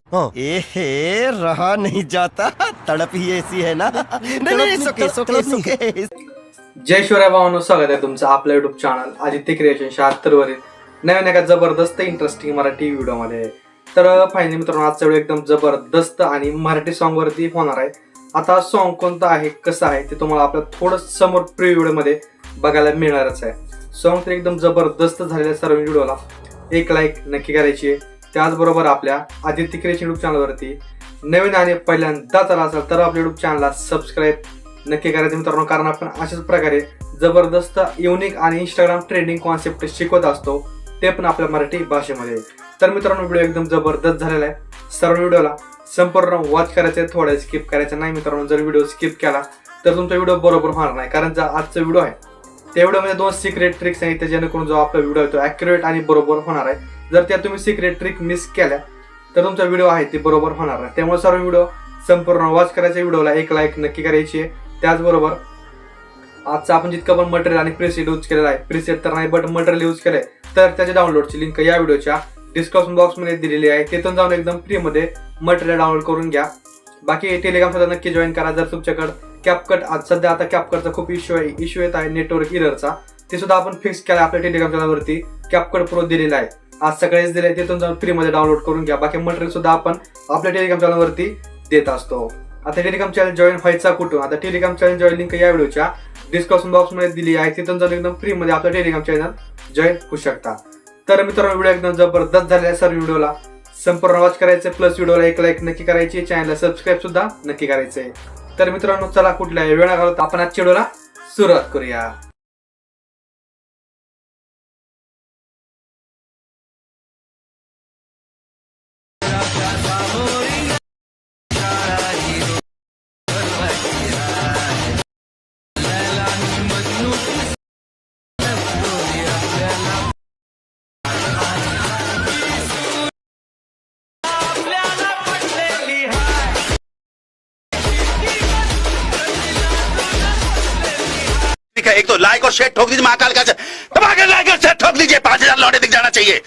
ए हे रहा नहीं जाता, तड़प ही ऐसी है ना। नहीं, सुके सुके सुके। जय शिवराय भावांनो, स्वागत आहे तुमचं आपल्या युट्यूब चॅनल आदित्य क्रिएशन 76 वरील नवीन एका जबरदस्त इंटरेस्टिंग मराठी व्हिडिओमध्ये. तर फायनली मित्रांनो, आजचा व्हिडिओ एकदम जबरदस्त आणि मराठी सॉन्ग वरती होणार आहे. आता सॉन्ग कोणतं आहे, कसं आहे ते तुम्हाला आपल्या थोडं समोर प्रिव्ह्यू मध्ये बघायला मिळणारच आहे. सॉन्ग तर एकदम जबरदस्त झालेल्या सर्व व्हिडिओला एक लाईक नक्की करायची आहे. त्याचबरोबर आपल्या आदित्य क्रिएशन युट्यूब चॅनलवरती नवीन आणि पहिल्यांदा आला असाल तर आपल्या युट्यूब चॅनलला सबस्क्राईब नक्की करायचं मित्रांनो, कारण आपण अशाच प्रकारे जबरदस्त युनिक आणि इंस्टाग्राम ट्रेंडिंग कॉन्सेप्ट शिकवत असतो, ते पण आपल्या मराठी भाषेमध्ये. तर मित्रांनो, व्हिडिओ एकदम जबरदस्त झालेला आहे. सर्व व्हिडिओला संपूर्ण वॉच करायचं आहे, थोडा स्किप करायचं नाही मित्रांनो. जर व्हिडिओ स्किप केला तर तुमचा व्हिडिओ बरोबर होणार नाही, कारण जर आजचा व्हिडिओ आहे त्या व्हिडिओमध्ये 2 सिक्रेट ट्रिक्स आहेत, जेणेकरून जो आपला व्हिडिओ आहे तो ॲक्युरेट आणि बरोबर होणार आहे. जर त्या तुम्ही सिक्रेट ट्रिक मिस केल्या तर तुमचा व्हिडिओ आहे ते बरोबर होणार नाही. त्यामुळे सर्व व्हिडिओ संपूर्ण वॉच करायचा, व्हिडिओला एक लाईक नक्की करायची आहे. त्याचबरोबर आजचा आपण जितकं पण मटेरियल आणि प्रीसेट यूज केलेला आहे, प्रीसेट तर नाही बट मटेरियल यूज केलंय, तर त्याच्या डाउनलोडची लिंक या व्हिडिओच्या डिस्क्रिप्शन बॉक्समध्ये दिलेली आहे. तिथून जाऊन एकदम फ्रीमध्ये मटेरियल डाउनलोड करून घ्या. बाकी टेलिग्राम सुद्धा नक्की जॉईन करा. जर तुमच्याकडे कॅपकट सध्या आता कॅपकटचा खूप इश्यू येत आहे नेटवर्क इररचा, ते सुद्धा आपण फिक्स केला आपल्या टेलिग्राम चॅनलवरती. कॅपकट प्रो दिलेला आहे, आज सकाळीच दिले, तिथून जाऊन फ्रीमध्ये डाउनलोड करून घ्या. बाकी मटेरियल सुद्धा आपण आपल्या टेलिग्राम चॅनलवरती देत असतो. आता टेलिग्राम चॅनल जॉईन व्हायचा कुठून? आता टेलिग्राम चॅनल जॉईन लिंक या व्हिडिओच्या डिस्क्रिप्शन बॉक्समध्ये दिली आहे. तिथून जाऊन एकदम फ्रीमध्ये आपल्या टेलिग्राम चॅनल जॉईन होऊ शकता. तर मित्रांनो, व्हिडिओ एकदम जबरदस्त झालेला आहे. सर्व व्हिडिओला संपूर्ण वॉच करायचं, प्लस व्हिडिओला एक लाईक नक्की करायची, चॅनलला सबस्क्राईब सुद्धा नक्की करायचंय. तर मित्रांनो, चला कुठल्याही वेळ न घालवता आपण आजच्या व्हिडिओला सुरुवात करूया. एक तो लाइक और शेयर ठोक दीजिए, महाकाल का धमाके लाइक और शेयर ठोक दीजिए, 5000 लौटे दिख जाना चाहिए.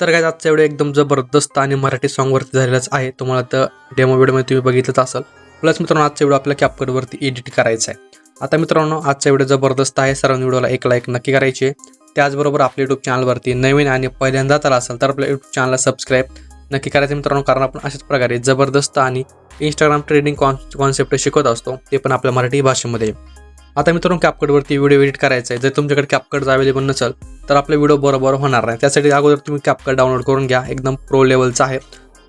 तर काय, आजचा व्हिडिओ एकदम जबरदस्त आणि मराठी सॉन्ग वरती झालेलाच आहे. तुम्हाला तर डेमो व्हिडिओमध्ये तुम्ही बघितलंच असेल. प्लस मित्रांनो, आजचा व्हिडिओ आपल्या कॅपकट वरती एडिट करायचा आहे. आता मित्रांनो, आजचा व्हिडिओ जबरदस्त आहे. सर्व व्हिडिओला एक लाईक नक्की करायची आहे. त्याचबरोबर आपल्या युट्यूब चॅनलवरती नवीन आणि पहिल्यांदा आला असेल तर आपल्या युट्यूब चॅनलला सबस्क्राईब नक्की करायचं मित्रांनो, कारण आपण अशाच प्रकारे जबरदस्त आणि इंस्टाग्राम ट्रेंडिंग कॉन्सेप्ट शिकवत असतो, ते पण आपल्या मराठी भाषेमध्ये. आता मित्रांनो, कॅपकटवरती व्हिडिओ एडिट करायचा आहे. जर तुमच्याकडे कॅपकट अवेलेबल नसेल तर आपला व्हिडिओ बरोबर होणार नाही. त्यासाठी अगोदर तुम्ही कॅपकट डाउनलोड करून घ्या, एकदम प्रो लेवलचा आहे.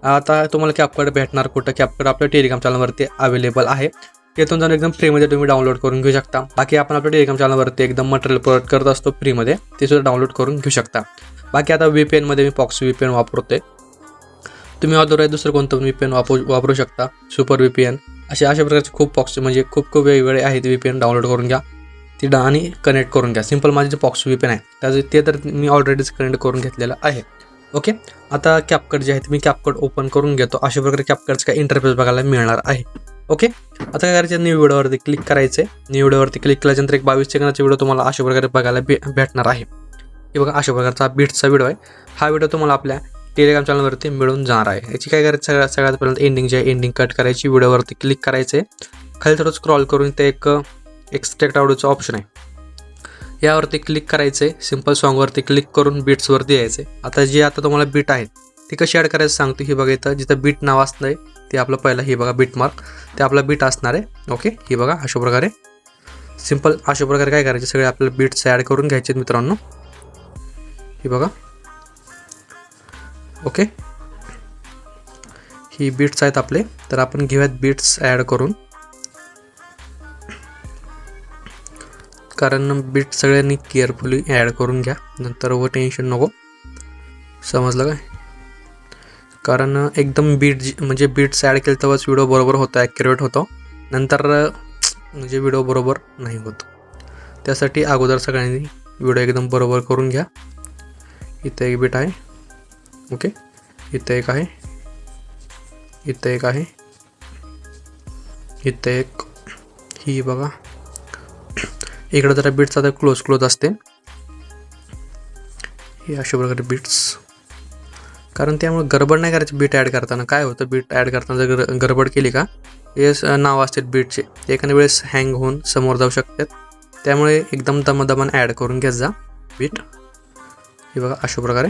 आता तुम्हाला कॅपकट भेटणार कुठं? कॅपकट आपल्या टेलिग्राम चॅनलवरती अवेलेबल आहे. तिथून जाऊन एकदम फ्रीमध्ये तुम्ही डाउनलोड करून घेऊ शकता. बाकी आपण आपल्या टेलिग्राम चॅनलवरती एकदम मटेरियल प्रोव्हाइड करत असतो फ्रीमध्ये, ते सुद्धा डाउनलोड करून घेऊ शकता. बाकी आता VPN मी पॉक्स VPN वापरतोय. तुम्ही अदरवाईज दुसरं कोणतं VPN वापरू शकता, सुपर VPN, अशा प्रकारचे खूप पॉक्स म्हणजे खूप वेगवेगळे आहेत VPN. डाउनलोड करून घ्या ती आणि कनेक्ट करून घ्या. सिंपल माझे जे पॉक्स VPN आहे त्याचं ते तर मी ऑलरेडीच कनेक्ट करून घेतलेलं आहे. ओके, आता कॅपकट जे आहे मी कॅपकट ओपन करून घेतो. अशा प्रकारे कॅपकटचं काय इंटरफेस बघायला मिळणार आहे. ओके, आता काय करायचं, न्यू व्हिडिओवरती क्लिक करायचं आहे. न्यू व्हिडिओवरती क्लिक केल्यानंतर एक 22 सेकंदाचा व्हिडिओ तुम्हाला अशा प्रकारे बघायला भेटणार आहे. हे बघा, अशा प्रकारचा बीट्सचा व्हिडिओ आहे. हा व्हिडिओ तुम्हाला आपल्या टेलिग्राम चॅनलवरती मिळून जाणार आहे. याची काय करायचं, सगळ्यात पहिल्यांदा एंडिंग जे आहे एंडिंग कट करायची, व्हिडिओवरती क्लिक करायचं आहे. खाली थोडं स्क्रॉल करून ते एक एक्सट्रॅक्ट ऑडिओचं ऑप्शन आहे, यावरती क्लिक करायचं आहे. सिंपल सॉन्गवरती क्लिक करून बीट्सवरती यायचं आहे. आता तुम्हाला बीट आहेत ती कशी ॲड करायचं सांगतो. ही बघा, इथं जिथं बीट नाव असणार आहे ते आपलं पहिलं, हे बघा बीट मार्क, ते आपला बीट असणार आहे. ओके, ही बघा अशा प्रकारे सिंपल अशा प्रकारे काय करायचे, सगळे आपल्याला बीट्स ॲड करून घ्यायचे मित्रांनो. ही बघा, ओके, ही बीट्स आहेत आपले. तर आपण घेऊयात बीट्स ॲड करून, कारण बीट सगळ्यांनी केअरफुली ॲड करून घ्या, नंतर व टेन्शन नको. समजलं काय? कारण एकदम म्हणजे बीट्स ॲड केलं तेव्हाच व्हिडिओ बरोबर होतो, ॲक्युरेट होतो. नंतर म्हणजे व्हिडिओ बरोबर नाही होत. त्यासाठी अगोदर सगळ्यांनी व्हिडिओ एकदम बरोबर करून घ्या. इथं एक बीट आहे, ओके, इथं एक आहे, इथं एक आहे, इथं एक, ही बघा इकडं जरा बीट्स आता क्लोज असते. हे अशा प्रकारे बीट्स, कारण त्यामुळे गडबड नाही करायची. बीट ॲड करताना काय होतं, बीट ॲड करताना जर गडबड केली का हे नाव असतात बीटचे, ते एखाद्या वेळेस हँग होऊन समोर जाऊ शकतात. त्यामुळे एकदम दमदमान ॲड करून घ्या जा बीट. हे बघा अशा प्रकारे.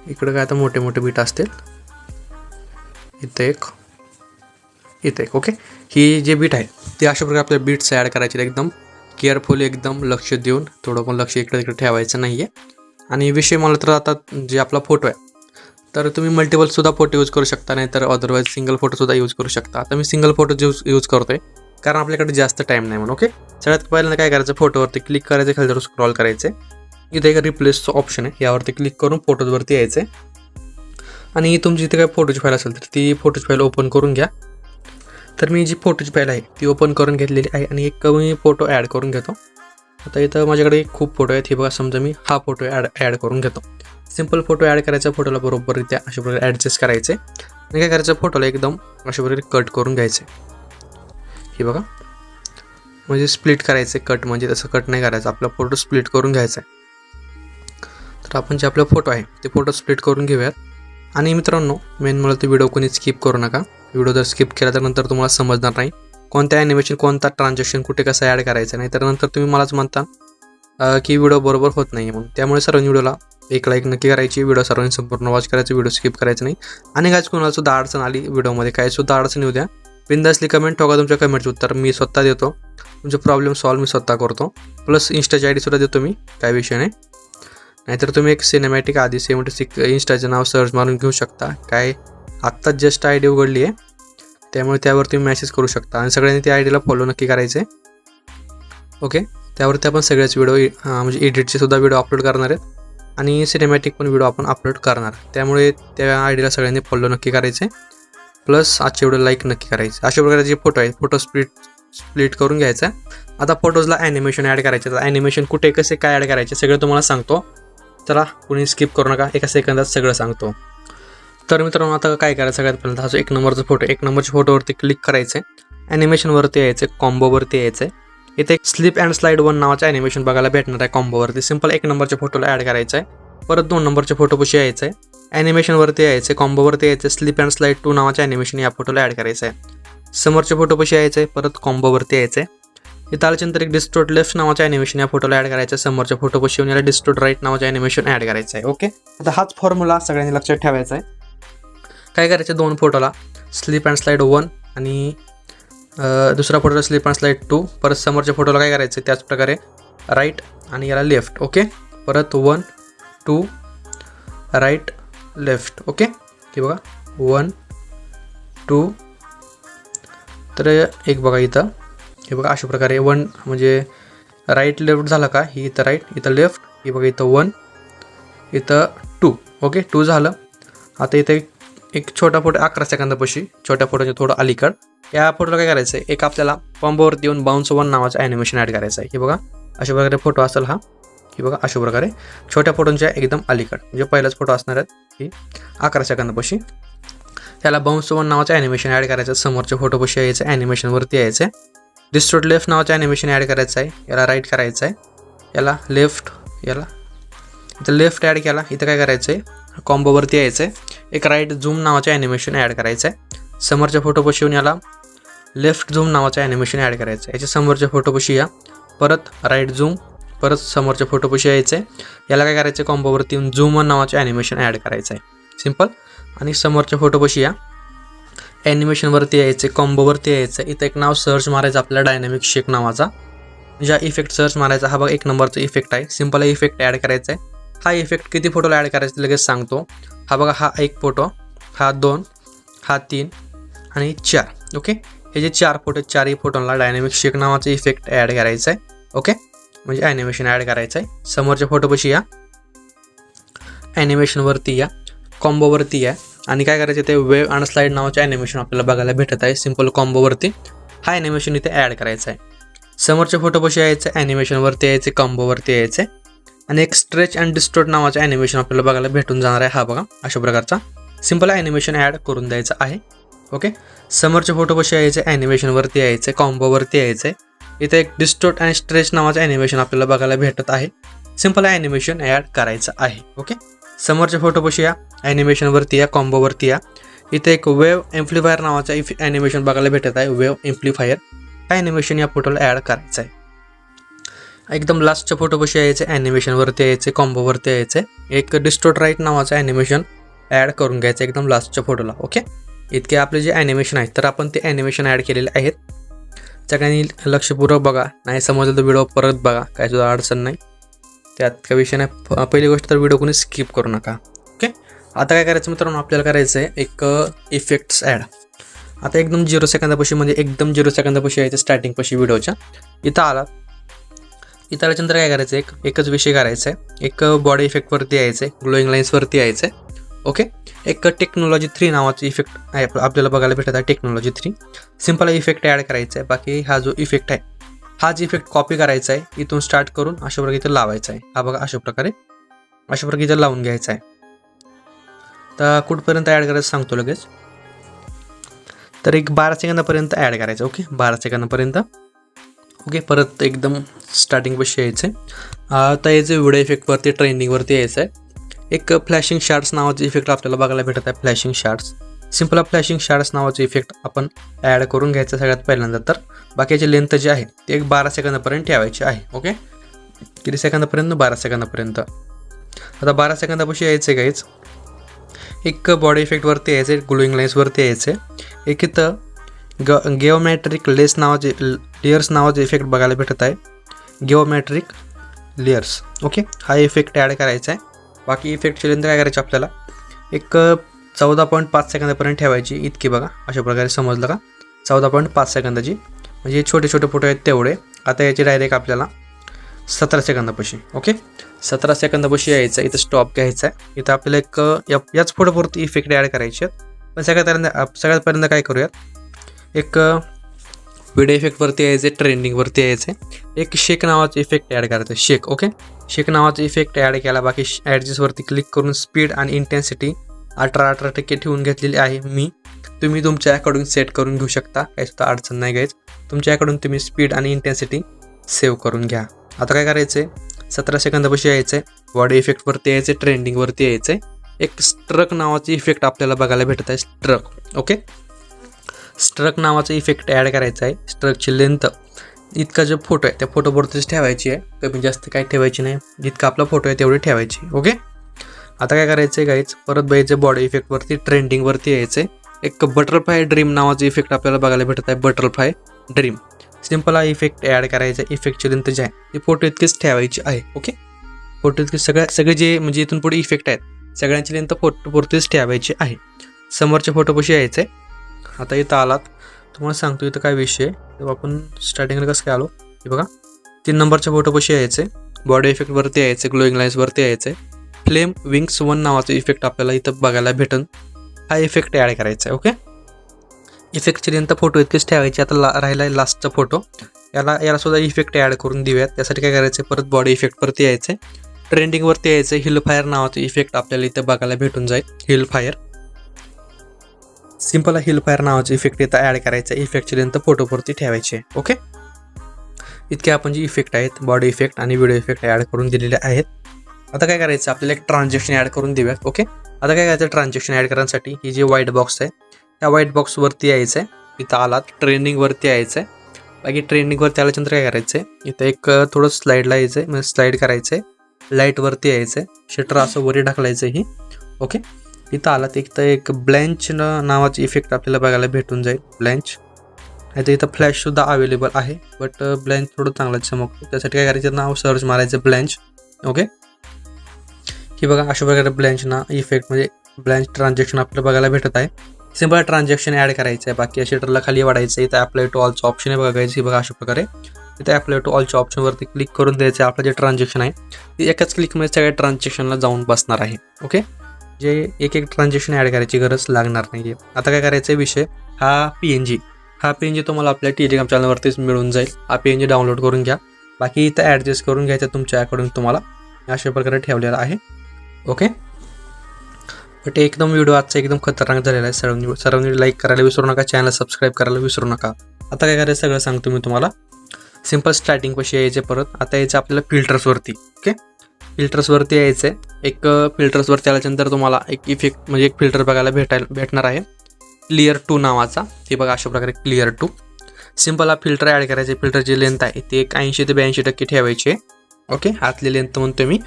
इकडं काय आता मोठे मोठे बीट असतील, इथं एक, इथं एक. ओके, ही जे बीट आहे ते अशा प्रकारे आपल्या बीट्स ॲड करायचे एकदम केअरफुली, एकदम लक्ष देऊन. थोडं पण लक्ष इकडे तिकडे ठेवायचं नाही आहे. आणि विषय मला तर आता जे आपला फोटो आहे तर तुम्ही मल्टिपलसुद्धा फोटो यूज करू शकता, नाही तर अदरवाईज सिंगल फोटोसुद्धा यूज करू शकता. आता मी सिंगल फोटो यूज करतो आहे कारण आपल्याकडे जास्त टाईम नाही म्हणून. ओके, सगळ्यात पहिल्यांदा काय करायचं, फोटोवरती क्लिक करायचं, खाली जर स्क्रॉल करायचं, इथे एक रिप्लेसचं ऑप्शन आहे, यावरती क्लिक करून फोटोजवरती यायचं आणि तुमची इथे काय फोटोची फाईल असेल तर ती फोटोची फाईल ओपन करून घ्या. तर मी जी फोटोची फाईल आहे ती ओपन करून घेतलेली आहे आणि एक मी फोटो ॲड करून घेतो. आता इथं माझ्याकडे खूप फोटो आहेत, हे बघा. समजा मी हा फोटो ॲड करून घेतो. सिंपल फोटो ॲड करायचा, फोटोला बरोबररित्या अशा प्रकारे ॲडजस्ट करायचे आणि काय करायचं, फोटोला एकदम अशा प्रकारे कट करून घ्यायचे. हे बघा, म्हणजे स्प्लिट करायचे. कट म्हणजे तसं कट नाही करायचं, आपला फोटो स्प्लिट करून घ्यायचा आहे. तर आपण जे आपला फोटो आहे ते फोटो स्प्लिट करून घेऊयात. आणि मित्रांनो, मेन मला तो व्हिडिओ कोणी स्किप करू नका. व्हिडिओ जर स्किप केला तर नंतर तुम्हाला समजणार नाही कोणत्या ॲनिमेशन, कोणता ट्रान्झॅक्शन कुठे कसं ॲड करायचं, नाही तर नंतर तुम्ही मलाच म्हणता की व्हिडिओ बरोबर होत नाही म्हणून. त्यामुळे सर्वांनी व्हिडिओला एक लाईक नक्की करायची, व्हिडिओ सर्वांनी संपूर्ण वॉच करायचं, व्हिडिओ स्किप करायचं नाही. आणि काय कोणाला सुद्धा अडचण आली व्हिडिओमध्ये, काय सुद्धा अडचण येऊ द्या, बिंदासली कमेंट ठोका. तुमच्या कमेंटचं उत्तर मी स्वतः देतो, तुमचे प्रॉब्लेम सॉल्व्ह मी स्वतः करतो. प्लस इंस्टाची ID सुद्धा देतो मी, काय विषय नाही. नाहीतर तुम्ही एक सिनेमॅटिक आधी 76 इंस्टाचं नाव सर्च मारून घेऊ शकता. काय आत्ताच जस्ट ID उघडली आहे, त्यामुळे त्यावर तुम्ही मेसेज करू शकता. आणि सगळ्यांनी त्या IDला फॉलो नक्की करायचे. ओके, त्यावरती आपण सगळ्याच व्हिडिओ म्हणजे एडिटचे सुद्धा व्हिडिओ अपलोड करणार आहेत आणि सिनेमॅटिक पण व्हिडिओ आपण अपलोड करणार. त्यामुळे त्या IDला सगळ्यांनी फॉलो नक्की करायचे. प्लस आजचे व्हिडिओ लाईक नक्की करायचे. अशा प्रकारे जे फोटो आहेत, फोटो स्प्लिट करून घ्यायचा. आता फोटोजला ॲनिमेशन ॲड करायचे. तर ॲनिमेशन कुठे कसे काय ॲड करायचे सगळं तुम्हाला सांगतो. चला, कुणी स्किप करू नका, एका सेकंदात सगळं सांगतो. तर मित्रांनो, आता काय करायचं, सगळ्यात पहिल्यांदा हा जो 1 नंबरचा फोटो, 1 नंबरच्या फोटोवरती क्लिक करायचं, ॲनिमेशनवरती यायचं, कॉम्बोवरती यायचं. इथे एक स्लिप अँड स्लाईड 1 नावाचं ॲनिमेशन बघायला भेटणार आहे कॉम्बोवरती. सिंपल 1 नंबरच्या फोटोला ॲड करायचं आहे. परत 2 नंबरच्या फोटोपाशी यायचं आहे, ॲनिमेशनवरती यायचं, कॉम्बोवरती यायचं, स्लिप अँड स्लाईड 2 नावाचं ॲनिमेशन या फोटोला ॲड करायचं आहे. समोरच्या फोटोपाशी यायचं आहे, परत कॉम्बोवरती यायचं आहे. इथं आल्याच्यानंतर एक डिस्टोर्ट लेफ्ट नावाचं ॲनिमेशन या फोटोला ॲड करायचं. समोरच्या फोटोपाशी येऊन याला डिस्टोर्ट राईट नावाचं ॲनिमेशन ॲड करायचं आहे. ओके, आता हाच फॉर्म्युला सगळ्यांनी लक्षात ठेवायचा आहे. काय करायचं, 2 फोटोला स्लिप अँड स्लाईड 1 आणि दुसरा फोटोला स्लिप अँड स्लाईड 2. परत समोरच्या फोटोला काय करायचं, त्याचप्रकारे राईट आणि याला लेफ्ट. ओके, परत 1 2 राईट लेफ्ट. ओके, हे बघा 1 2. तर एक बघा इथं, हे बघा अशा प्रकारे 1 म्हणजे राईट लेफ्ट झालं का, ही इथं राईट, इथं लेफ्ट, ही बघा इथं 1, इथं 2. ओके, 2 झालं. आता इथं एक छोटा फोटो 11 सेकंदापाशी, छोट्या फोटोच्या थोडं अलीकड, या फोटोला काय करायचं आहे, एक आपल्याला कॉम्बोवरती येऊन बाउन्स 1 नावाचं ॲनिमेशन ॲड करायचं आहे. हे बघा अशा प्रकारे फोटो असेल हा, ही बघा अशा प्रकारे छोट्या फोटोंच्या एकदम अलीकड, म्हणजे पहिलाच फोटो असणार आहेत ही 11 सेकंदापाशी. त्याला बाउन्स 1 नावाचं ॲनिमेशन ॲड करायचं. समोरच्या फोटोपाशी यायचं, ॲनिमेशनवरती यायचं, डिस्टोर्ट लेफ्ट नावाचं ॲनिमेशन ॲड करायचं आहे. याला राईट करायचं आहे, याला लेफ्ट, याला इथं लेफ्ट ॲड केला. इथं काय करायचं आहे, कॉम्बोवरती यायचं आहे, एक राईट झूम नावाचं ॲनिमेशन ॲड करायचं आहे. समोरच्या फोटोपाशी येऊन याला लेफ्ट झूम नावाचं ॲनिमेशन ॲड करायचं आहे. याच्या समोरच्या फोटोपाशी या, परत राईट झूम, परत समोरच्या फोटोपाशी यायचं आहे. याला काय करायचं, कॉम्बोवरती येऊन झूम 1 नावाचं ॲनिमेशन ॲड करायचं आहे. सिंपल. आणि समोरच्या फोटोपाशी या, ॲनिमेशनवरती यायचं, कॉम्बोवरती यायचं. इथं एक नाव सर्च मारायचं आपल्याला, डायनॅमिक शेक नावाचा, ज्या इफेक्ट सर्च मारायचा. हा बघा 1 नंबरचा इफेक्ट आहे. सिंपल इफेक्ट ॲड करायचा आहे. हा इफेक्ट किती फोटोला ॲड करायचं लगेच सांगतो. हा बघा, हा 1 फोटो, हा 2, हा 3 आणि 4. ओके, हे जे 4 फोटो, 4ही फोटोला डायनॅमिक शेक नावाचं इफेक्ट ॲड करायचं आहे. ओके, म्हणजे ॲनिमेशन ॲड करायचं आहे. समोरच्या फोटोपाशी या, ॲनिमेशनवरती या, कॉम्बोवरती या आणि काय करायचं, ते वेव्ह आणि स्लाईड नावाचं ॲनिमेशन आपल्याला बघायला भेटत आहे. सिंपल कॉम्बोवरती हा ॲनिमेशन इथे ॲड करायचं आहे. समोरच्या फोटोपाशी यायचं, ॲनिमेशनवरती यायचं, कॉम्बोवरती यायचं आणि एक स्ट्रेच अँड डिस्टोर्ट नावाचं ॲनिमेशन आपल्याला बघायला भेटून जाणार आहे. हा बघा अशा प्रकारचा सिंपल ॲनिमेशन ॲड करून द्यायचं आहे. ओके, समोरच्या फोटोपाशी यायचं, ॲनिमेशनवरती यायचं, कॉम्बोवरती यायचं. इथे एक डिस्टोर्ट अँड स्ट्रेच नावाचं ॲनिमेशन आपल्याला बघायला भेटत आहे. सिंपल ॲनिमेशन ॲड करायचं आहे. ओके, समोरच्या फोटोपाशी या, ॲनिमेशनवरती या, कॉम्बोवरती या. इथे एक वेव एम्प्लिफायर नावाचा ॲनिमेशन बघायला भेटत आहे. वेव एम्प्लिफायर हा ॲनिमेशन या फोटोला ॲड करायचं आहे. एकदम लास्टच्या फोटोपाशी यायचं, ॲनिमेशनवरती यायचं, कॉम्बोवरती यायचं. एक डिस्टोर्ट राईट नावाचं ॲनिमेशन ॲड करून घ्यायचं एकदम लास्टच्या फोटोला. ओके, इतके आपले जे ॲनिमेशन आहेत तर आपण ते ॲनिमेशन ॲड केलेले आहेत. सगळ्यांनी लक्षपूर्वक बघा, नाही समजलं तर व्हिडिओ परत बघा, काय सुद्धा अडचण नाही, त्यात काही विषय नाही. पहिली गोष्ट तर व्हिडिओ कोणी स्किप करू नका. ओके, आता काय करायचं मित्रांनो, आपल्याला करायचं आहे एक इफेक्ट्स ॲड. आता एकदम 0 सेकंदापाशी म्हणजे एकदम 0 सेकंदापाशी यायचं स्टार्टिंगपाशी व्हिडिओच्या. इथं आल्याच्यानंतर काय करायचं, एकच विषय करायचा आहे. एक बॉडी इफेक्टवरती यायचं आहे, ग्लोईंग लाईन्सवरती यायचं आहे. ओके, एक टेक्नॉलॉजी 3 नावाचं इफेक्ट आहे आपल्याला बघायला भेटत आहे. टेक्नॉलॉजी 3 सिंपल इफेक्ट ॲड करायचा आहे. बाकी हा जो इफेक्ट आहे हाच इफेक्ट कॉपी करायचा आहे, इथून स्टार्ट करून अशा प्रकारे इथं लावायचा आहे. हा बघा अशा प्रकारे इथं लावून घ्यायचा आहे. तर कुठपर्यंत ॲड करायचं सांगतो लगेच. तर एक 12 सेकंदापर्यंत ॲड करायचं. ओके, 12 सेकंदापर्यंत. ओके, परत एकदम स्टार्टिंगपाशी यायचं आहे. तर याचं व्हिडिओ इफेक्टवरती ट्रेंडिंगवरती यायचं आहे. एक फ्लॅशिंग शार्ट्स नावाचं इफेक्ट आपल्याला बघायला भेटत आहे. Flashing shorts, simple flashing shorts नावाचं इफेक्ट आपण ॲड करून घ्यायचं सगळ्यात पहिल्यांदा. तर बाकीची लेंथ जी आहे ती एक 12 सेकंदापर्यंत ठेवायची आहे. ओके, किती सेकंदापर्यंत? 12 सेकंदापर्यंत. आता 12 सेकंदापाशी यायचं आहे काहीच. एक बॉडी इफेक्टवरती यायचं आहे, ग्लोईंग लाईन्सवरती यायचं आहे. एक इथं गेओमॅट्रिक लेयर्स नावाचं इफेक्ट बघायला भेटत आहे. गेओमॅट्रिक लेयर्स. ओके, हा इफेक्ट ॲड करायचा आहे. बाकी इफेक्टची लेंथ काय करायची आपल्याला, एक 14.5 सेकंदापर्यंत ठेवायची. इतकी बघा, अशा प्रकारे समजलं का, 14.5 सेकंदाची. म्हणजे छोटे छोटे फोटो आहेत तेवढे. आता याची डायरेक्ट आपल्याला 17 सेकंदापाशी. ओके, 17 सेकंदापाशी यायचं, इथं स्टॉप घ्यायचा आहे. इथं आपल्याला एक याच फोटोवरती इफेक्ट ॲड करायचे आहेत. पण सगळ्यात पहिल्यांदा काय करूयात, एक व्हिडिओ इफेक्टवरती यायचे, ट्रेंडिंगवरती यायचे. एक शेक नावाचं इफेक्ट ॲड करायचं, शेक. ओके, शेक नावाचं इफेक्ट ॲड केला. बाकी ॲडजस्टवरती क्लिक करून स्पीड आणि इंटेन्सिटी 18% ठेवून घेतलेली आहे मी. तुम्ही तुमच्या अकॉर्डिंग सेट करून घेऊ शकता, काही सुद्धा अडचण नाही गाईज. तुमच्या अकॉर्डिंग तुम्ही स्पीड आणि इंटेन्सिटी सेव्ह करून घ्या. आता काय करायचं आहे, 17 सेकंदापाशी यायचं आहे, बॉडी इफेक्टवरती यायचं, ट्रेंडिंगवरती यायचं आहे. एक स्ट्रक नावाचं इफेक्ट आपल्याला बघायला भेटत आहे, स्ट्रक. ओके, स्ट्रक नावाचं इफेक्ट ॲड करायचं आहे. स्ट्रकची लेंथ इतका जो फोटो आहे त्या फोटोवरतीच ठेवायची आहे, कमी जास्त काही ठेवायची नाही. जितका आपला फोटो आहे तेवढी ठेवायची. ओके, आता काय करायचं आहे गाईज, परत बघायचं बॉडी इफेक्टवरती, ट्रेंडिंगवरती यायचं आहे. एक बटरफ्लाय ड्रीम नावाचं इफेक्ट आपल्याला बघायला भेटत आहे, बटरफ्लाय ड्रीम. सिंपल हा इफेक्ट ॲड करायचा. इफेक्टची लेंथ जी आहे ती फोटो इतकीच ठेवायची आहे. ओके, फोटो इतकी सगळे जे म्हणजे इथून पुढे इफेक्ट आहेत सगळ्यांची लेंथ फोटोवरतीच ठेवायची आहे. समोरच्या फोटोपाशी यायचं आहे. आता इथं आलात तुम्हाला सांगतो इथं काय विषय, तेव्हा आपण स्टार्टिंगला कसं काय आलो हे बघा. 3 नंबरच्या फोटोपाशी यायचं आहे, बॉडी इफेक्टवरती यायचं, ग्लोईंग लाईन्सवरती यायचं आहे. फ्लेम विंग्स 1 नावाचं इफेक्ट आपल्याला इथं बघायला भेटन, हा इफेक्ट ॲड करायचा आहे. ओके, इफेक्टची लेंथ फोटो इतकीच ठेवायची. आता राहिला आहे लास्टचा फोटो, याला सुद्धा इफेक्ट ॲड करून देऊयात. त्यासाठी काय करायचं, परत बॉडी इफेक्टवरती यायचं आहे, ट्रेंडिंगवरती यायचं. हिल फायर नावाचं इफेक्ट आपल्याला इथं बघायला भेटून जाईल, hill fire. Simple hill fire नावाचं इफेक्ट इथं ॲड करायचं आहे. इफेक्टची लेंथ फोटोवरती ठेवायची आहे. ओके, इतके आपण जे इफेक्ट आहेत, बॉडी इफेक्ट आणि व्हिडिओ इफेक्ट ॲड करून दिलेले आहेत. आता काय करायचं, आपल्याला एक ट्रान्झॅक्शन ॲड करून देऊयात. ओके, आता काय करायचं, ट्रान्झॅक्शन ॲड करण्यासाठी ही जी व्हाईट बॉक्स आहे त्या व्हाईट बॉक्सवरती यायचं आहे. इथं आलात, ट्रेंडिंगवरती यायचं आहे. बाकी ट्रेंडिंगवरती आल्यानंतर काय करायचं आहे, इथं एक थोडं स्लाईडला यायचं आहे, म्हणजे स्लाईड करायचं आहे, लाईटवरती यायचं आहे, शटर असं वरी ढकलायचं ही. ओके, इथं आलात, एक ब्लँच नावाचं इफेक्ट आपल्याला बघायला भेटून जाईल, ब्लँच. आता इथं फ्लॅशसुद्धा अवेलेबल आहे, बट ब्लँच थोडं चांगलं चमकतो. त्यासाठी काय करायचं, नाव सर्च मारायचं ब्लँच. ओके, ही बघा अशा प्रकारे ब्लँच ना इफेक्ट म्हणजे ब्लँच ट्रान्झॅक्शन आपल्याला बघायला भेटत आहे. सिंपल ट्रान्झॅक्शन ॲड करायचं आहे. बाकी या शटरला खाली वाढायचं. इथं अप्लाय टू ऑलचं ऑप्शन आहे बघायचं, बघा अशा प्रकारे इथं अप्लाय टू ऑलच्या ऑप्शनवरती क्लिक करून द्यायचं. आपलं जे ट्रान्झॅक्शन आहे ते एकाच क्लिकमध्ये सगळ्या ट्रान्झॅक्शनला जाऊन बसणार आहे. ओके, जे एक ट्रान्झॅक्शन ॲड करायची गरज लागणार नाही आहे. आता काय करायचं आहे विषय, हा PNG तुम्हाला आपल्या टेलिग्राम चॅनलवरतीच मिळून जाईल. हा PNG डाउनलोड करून घ्या. बाकी इथं ॲडजस्ट करून घ्यायचं तुमच्या अकॉर्डिंग तुम्हाला अशा प्रकारे ठेवलेला आहे. ओके, बट एकदम व्हिडिओ आजचा एकदम खतरनाक झालेला आहे. सर्वांनी लाईक करायला विसरू नका, चॅनल सबस्क्राईब करायला विसरू नका. आता काय करायचं सगळं सांगतो मी तुम्हाला. सिंपल स्टार्टिंग कशी यायचे, परत आता यायचं आपल्याला फिल्टर्सवरती. ओके, फिल्टर्सवरती यायचं आहे. एक फिल्टर्सवरती आल्याच्यानंतर तुम्हाला एक इफेक्ट म्हणजे एक फिल्टर बघायला भेटणार आहे, क्लिअर 2 नावाचा. ते बघा अशा प्रकारे क्लिअर 2. सिंपल हा फिल्टर ॲड करायचे. फिल्टरची लेंथ आहे ते एक 80 ते 82% ठेवायची आहे. ओके, आतली लेंथ म्हणतो मी,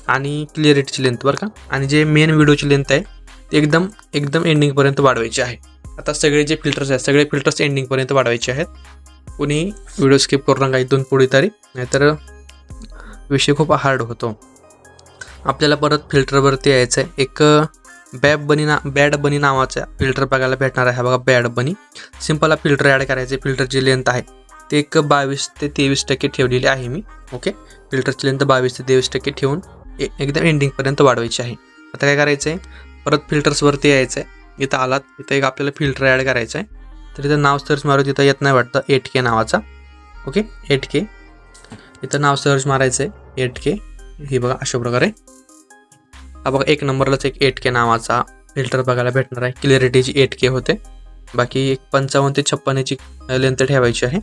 आणि क्लिअरिटीची लेंथ बरं का. आणि जे मेन व्हिडिओची लेंथ आहे ते एकदम एंडिंगपर्यंत वाढवायची आहे. आता सगळे जे फिल्टर्स आहेत सगळे फिल्टर्स एंडिंगपर्यंत वाढवायचे आहेत. कोणी व्हिडिओ स्किप करू नका इथून पुढे तरी, नाहीतर विषय खूप हार्ड होतो. आपल्याला परत फिल्टरवरती यायचं आहे. एक बॅड बनी नावाचा फिल्टर बघायला भेटणार आहे. हा बघा बॅड बनी. सिंपल हा फिल्टर ॲड करायचे. फिल्टरची लेंथ आहे ते एक 22 ते 23% ठेवलेली आहे मी. ओके, फिल्टरची लेंथ 22 ते 23% ठेवून एकदम एंडिंगपर्यंत वाढवायची आहे. आता काय करायचं आहे, परत फिल्टर्सवरती यायचं आहे. इथं आलात, इथं एक आपल्याला फिल्टर ॲड करायचं आहे. तर इथं नाव सर्च मारू, तिथं येत नाही वाटतं 8K नावाचा. ओके, 8K इथं नाव सर्च मारायचं आहे 8K. हे बघा अशा प्रकारे. हा बघा एक नंबरलाच एक 8K नावाचा फिल्टर बघायला भेटणार आहे. क्लिअरिटीची 8K होते, बाकी एक 55 ते 56ची लेंथ ठेवायची आहे.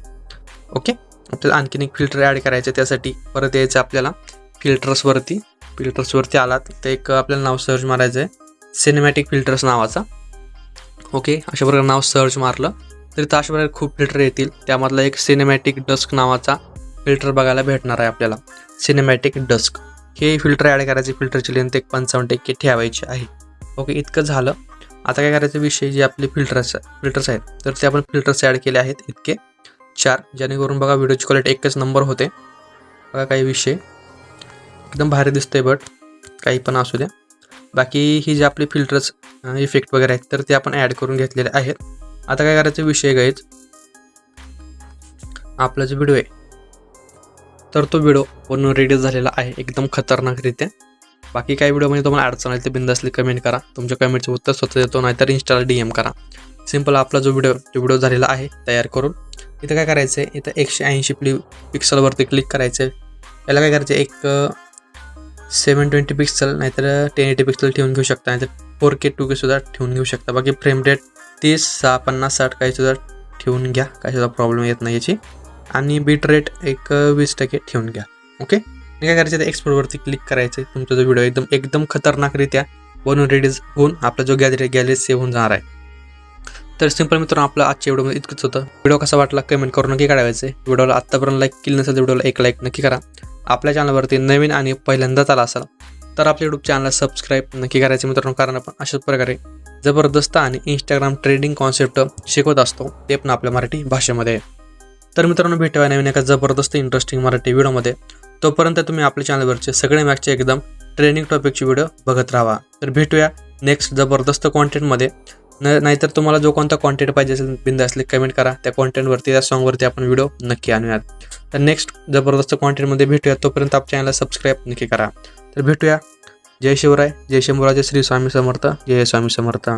ओके, आपल्याला आणखीन एक फिल्टर ॲड करायचं आहे. त्यासाठी परत यायचं आपल्याला फिल्टर्सवरती आलात तर एक आपल्याला नाव सर्च मारायचं आहे सिनेमॅटिक फिल्टर्स नावाचा. ओके, अशा प्रकारे नाव सर्च मारलं तर इथं अशा प्रकारे खूप फिल्टर येतील. त्यामधला एक सिनेमॅटिक डस्क नावाचा फिल्टर बघायला भेटणार आहे आपल्याला. सिनेमॅटिक डस्क हे फिल्टर ॲड करायचे. फिल्टरची लेंथ एक 55% ठेवायची आहे. ओके, इतकं झालं. आता काय करायचं, विषय जे आपले फिल्टर्स आहेत तर ते आपण फिल्टर्स ॲड केले आहेत इतके 4, जेणेकरून बघा व्हिडिओची क्वालिटी एकच नंबर होते. बघा काही विषय एकदम भारी दिसतंय, बट काही पण असू द्या. बाकी ही जे आपले फिल्टर्स इफेक्ट वगैरे आहेत तर ते आपण ॲड करून घेतलेले आहेत. आता काय करायचं, विषय गाईज आपला जो व्हिडिओ आहे तर तो व्हिडिओ पूर्ण रेडी झालेला आहे एकदम खतरनाकरित्या. बाकी काही व्हिडिओमध्ये तुम्हाला अडचण आली तर बिंदासली कमेंट करा. तुमच्या कमेंटचे उत्तर स्वतः देतो, नाहीतर इंस्टाला DM करा. सिंपल आपला जो व्हिडिओ झालेला आहे तयार करून इथं काय करायचं आहे, इथं 180 पिक्सलवरती क्लिक करायचं आहे. याला काय करायचं, एक 720 पिक्सल नाहीतर 1080 पिक्सल ठेवून घेऊ शकता, नाहीतर 4K 2K सुद्धा ठेवून घेऊ शकता. बाकी फ्रेम रेट 30, 50, 60 काही सुद्धा ठेवून घ्या, काही सुद्धा प्रॉब्लेम येत नाही याची. आणि बीट रेट एक 20% ठेवून घ्या. ओके, काय करायचं, तर एक्सपोर्टवरती क्लिक करायचं आहे. तुमचा जो व्हिडिओ एकदम खतरनाकरित्या बनवून रेडी होऊन आपला जो गॅलरी सेव्ह होऊन जाणार आहे. तर सिंपल मित्रांनो आपलं आजच्या व्हिडिओमध्ये इतकंच होतं. व्हिडिओ कसा वाटला कमेंट करून नक्की काढायचं आहे. व्हिडिओला आत्तापर्यंत लाईक केली नसेल तर व्हिडिओला एक लाईक नक्की करा. आपल्या चॅनलवरती नवीन आणि पहिल्यांदाच आला असाल तर आपल्या यूट्यूब चॅनलला सबस्क्राईब नक्की करायचे मित्रांनो, कारण आपण अशाच प्रकारे जबरदस्त आणि इंस्टाग्राम ट्रेडिंग कॉन्सेप्ट शिकवत असतो, ते पण आपल्या मराठी भाषेमध्ये. तर मित्रांनो भेटूया नवीन एका जबरदस्त इंटरेस्टिंग मराठी व्हिडिओमध्ये. तोपर्यंत तुम्ही आपल्या चॅनलवरचे सगळे मॅचचे एकदम ट्रेनिंग टॉपिकची व्हिडिओ बघत राहा. तर भेटूया नेक्स्ट जबरदस्त कॉन्टेंटमध्ये. नाहीतर तुम्हाला जो कोणता कॉन्टेंट पाहिजे असेल बिंदासली कमेंट करा. त्या कॉन्टेंटवरती त्या सॉन्गवरती आपण व्हिडिओ नक्की आणूयात. तर नेक्स्ट जबरदस्त कॉन्टेंटमध्ये भेटूया. तोपर्यंत आपल्या चॅनलला सबस्क्राईब नक्की करा. तर भेटूया. जय शिवराय, जय शंभूराज, श्री स्वामी समर्थ, जय स्वामी समर्थ.